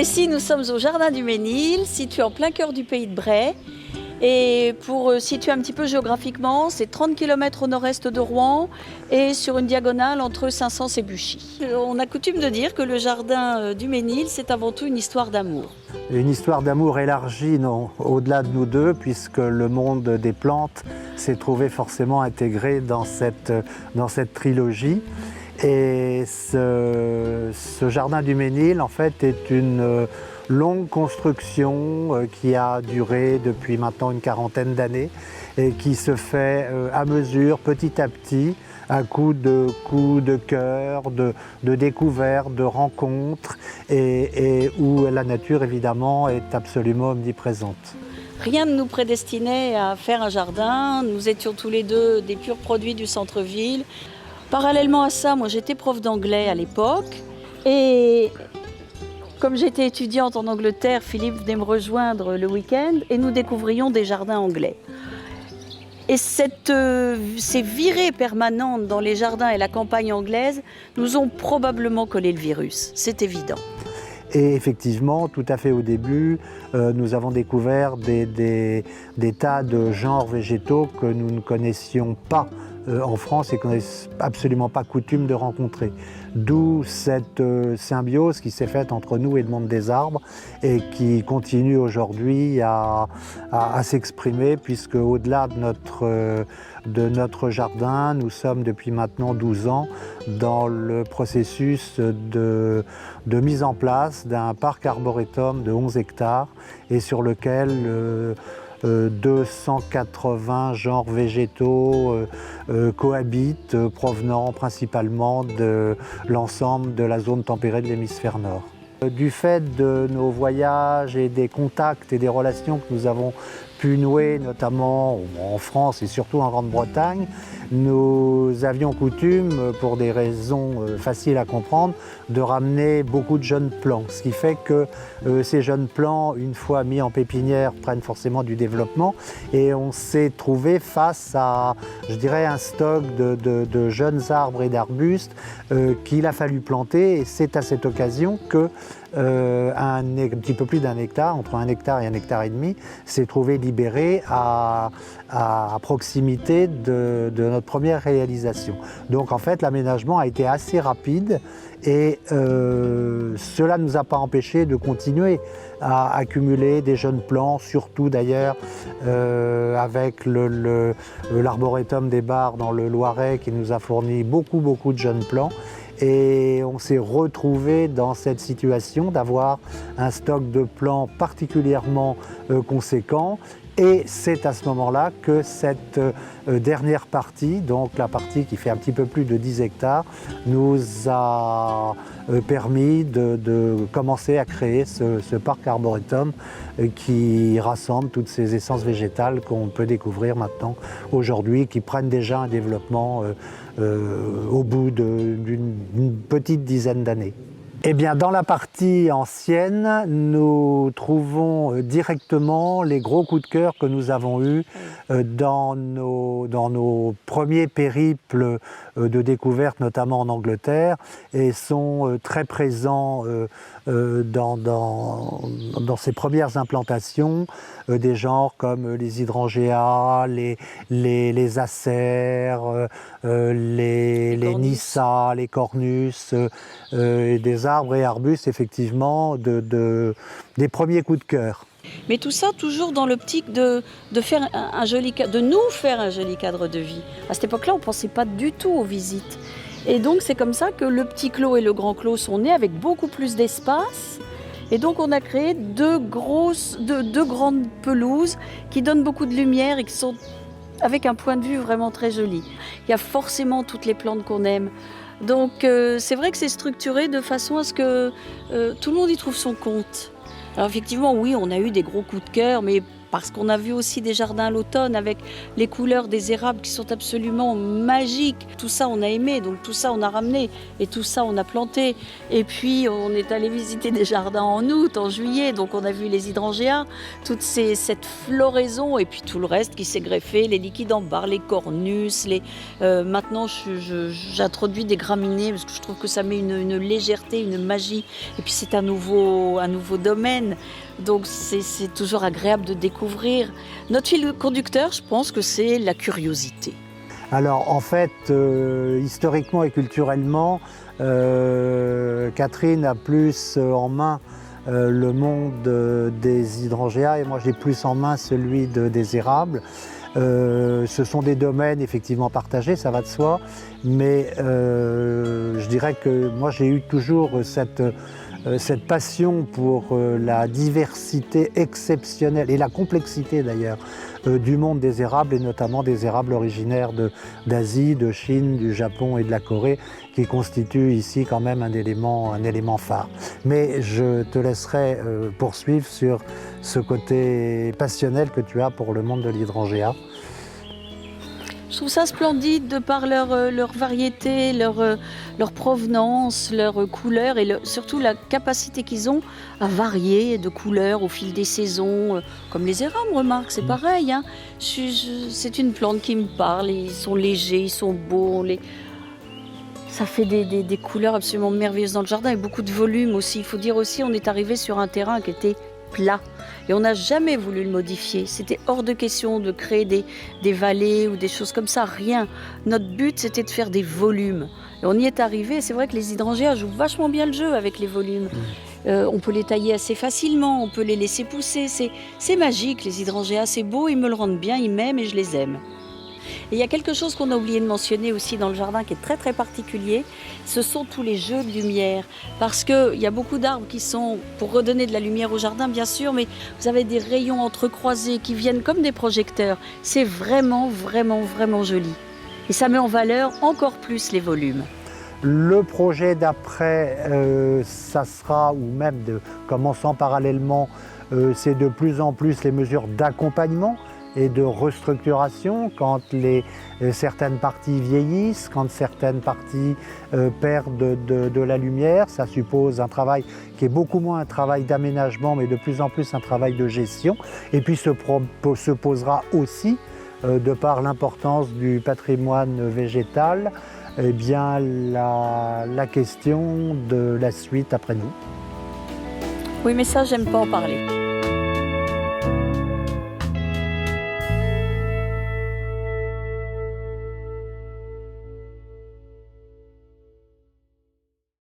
ici, nous sommes au Jardin du Ménil, situé en plein cœur du pays de Bray. Et pour situer un petit peu géographiquement, c'est 30 km au nord-est de Rouen et sur une diagonale entre Saint-Saëns et Buchy. On a coutume de dire que le Jardin du Ménil, c'est avant tout une histoire d'amour. Une histoire d'amour élargie, non, au-delà de nous deux, puisque le monde des plantes s'est trouvé forcément intégré dans cette trilogie. Et ce Jardin du Ménil, en fait, est une longue construction qui a duré depuis maintenant une quarantaine d'années et qui se fait à mesure, petit à petit, à coups de cœur, de découvertes, de rencontres, et où la nature, évidemment, est absolument omniprésente. Rien ne nous prédestinait à faire un jardin. Nous étions tous les deux des purs produits du centre-ville. Parallèlement à ça, moi j'étais prof d'anglais à l'époque. Et comme j'étais étudiante en Angleterre, Philippe venait me rejoindre le week-end et nous découvrions des jardins anglais. Et ces virées permanentes dans les jardins et la campagne anglaise nous ont probablement collé le virus, c'est évident. Et effectivement, tout à fait au début, nous avons découvert des tas de genres végétaux que nous ne connaissions pas en France et qu'on n'avait absolument pas coutume de rencontrer. D'où cette symbiose qui s'est faite entre nous et le monde des arbres et qui continue aujourd'hui à s'exprimer, puisque au-delà de notre jardin, nous sommes depuis maintenant 12 ans dans le processus de mise en place d'un parc arboretum de 11 hectares et sur lequel 280 genres végétaux cohabitent, provenant principalement de l'ensemble de la zone tempérée de l'hémisphère nord. Du fait de nos voyages et des contacts et des relations que nous avons pu nouer, notamment en France et surtout en Grande-Bretagne, nous avions coutume, pour des raisons faciles à comprendre, de ramener beaucoup de jeunes plants. Ce qui fait que ces jeunes plants, une fois mis en pépinière, prennent forcément du développement. Et on s'est trouvé face à, je dirais, un stock de jeunes arbres et d'arbustes qu'il a fallu planter. Et c'est à cette occasion que un petit peu plus d'un hectare, entre 1 hectare et 1,5 hectare, s'est trouvé libéré à proximité de notre première réalisation. Donc en fait, l'aménagement a été assez rapide et cela ne nous a pas empêché de continuer à accumuler des jeunes plants, surtout d'ailleurs avec l'arboretum des Bars dans le Loiret qui nous a fourni beaucoup de jeunes plants. Et on s'est retrouvé dans cette situation d'avoir un stock de plants particulièrement conséquent. Et c'est à ce moment-là que cette dernière partie, donc la partie qui fait un petit peu plus de 10 hectares, nous a permis de commencer à créer ce parc arboretum qui rassemble toutes ces essences végétales qu'on peut découvrir maintenant aujourd'hui, qui prennent déjà un développement au bout d'une petite dizaine d'années. Eh bien, dans la partie ancienne, nous trouvons directement les gros coups de cœur que nous avons eus dans nos premiers périples de découverte, notamment en Angleterre, et sont très présents dans ces premières implantations, des genres comme les hydrangeas, les acères, les nissas, les cornus, et des arbres et arbustes, effectivement, des premiers coups de cœur. Mais tout ça toujours dans l'optique de nous faire un joli cadre de vie. À cette époque-là, on ne pensait pas du tout aux visites. Et donc c'est comme ça que le petit clos et le grand clos sont nés avec beaucoup plus d'espace. Et donc on a créé deux grandes pelouses qui donnent beaucoup de lumière et qui sont avec un point de vue vraiment très joli. Il y a forcément toutes les plantes qu'on aime. Donc c'est vrai que c'est structuré de façon à ce que tout le monde y trouve son compte. Alors effectivement, oui, on a eu des gros coups de cœur, mais parce qu'on a vu aussi des jardins à l'automne avec les couleurs des érables qui sont absolument magiques. Tout ça, on a aimé, donc tout ça, on a ramené et tout ça, on a planté. Et puis, on est allé visiter des jardins en août, en juillet, donc on a vu les hydrangeas, cette floraison et puis tout le reste qui s'est greffé, les liquides en barre, les cornus. Maintenant, j'introduis des graminées parce que je trouve que ça met une légèreté, une magie. Et puis, c'est un nouveau domaine. Donc c'est toujours agréable de découvrir. Notre fil conducteur, je pense que c'est la curiosité. Alors en fait, historiquement et culturellement, Catherine a plus en main le monde des hydrangeas et moi j'ai plus en main celui des érables. Ce sont des domaines effectivement partagés, ça va de soi, mais je dirais que moi j'ai eu toujours cette passion pour la diversité exceptionnelle et la complexité d'ailleurs du monde des érables et notamment des érables originaires d'Asie, de Chine, du Japon et de la Corée qui constituent ici quand même un élément phare. Mais je te laisserai poursuivre sur ce côté passionnel que tu as pour le monde de l'hydrangea. Je trouve ça splendide de par leur variété, leur provenance, leur couleur et surtout la capacité qu'ils ont à varier de couleurs au fil des saisons. Comme les érables, remarque, c'est pareil. Hein. C'est une plante qui me parle, ils sont légers, ils sont beaux. Ça fait des couleurs absolument merveilleuses dans le jardin et beaucoup de volume aussi. Il faut dire aussi, on est arrivé sur un terrain qui était plat. Et on n'a jamais voulu le modifier. C'était hors de question de créer des vallées ou des choses comme ça, rien. Notre but, c'était de faire des volumes. Et on y est arrivé. C'est vrai que les hydrangeas jouent vachement bien le jeu avec les volumes. On peut les tailler assez facilement, on peut les laisser pousser. C'est magique, les hydrangeas, c'est beau, ils me le rendent bien, ils m'aiment et je les aime. Et il y a quelque chose qu'on a oublié de mentionner aussi dans le jardin qui est très très particulier, ce sont tous les jeux de lumière. Parce qu'il y a beaucoup d'arbres qui sont pour redonner de la lumière au jardin bien sûr, mais vous avez des rayons entrecroisés qui viennent comme des projecteurs. C'est vraiment vraiment vraiment joli. Et ça met en valeur encore plus les volumes. Le projet d'après, ça sera, ou même commençant parallèlement, c'est de plus en plus les mesures d'accompagnement et de restructuration quand certaines parties vieillissent, quand certaines parties perdent de la lumière. Ça suppose un travail qui est beaucoup moins un travail d'aménagement, mais de plus en plus un travail de gestion. Et puis se posera aussi, de par l'importance du patrimoine végétal, eh bien, la question de la suite après nous. Oui, mais ça, j'aime pas en parler.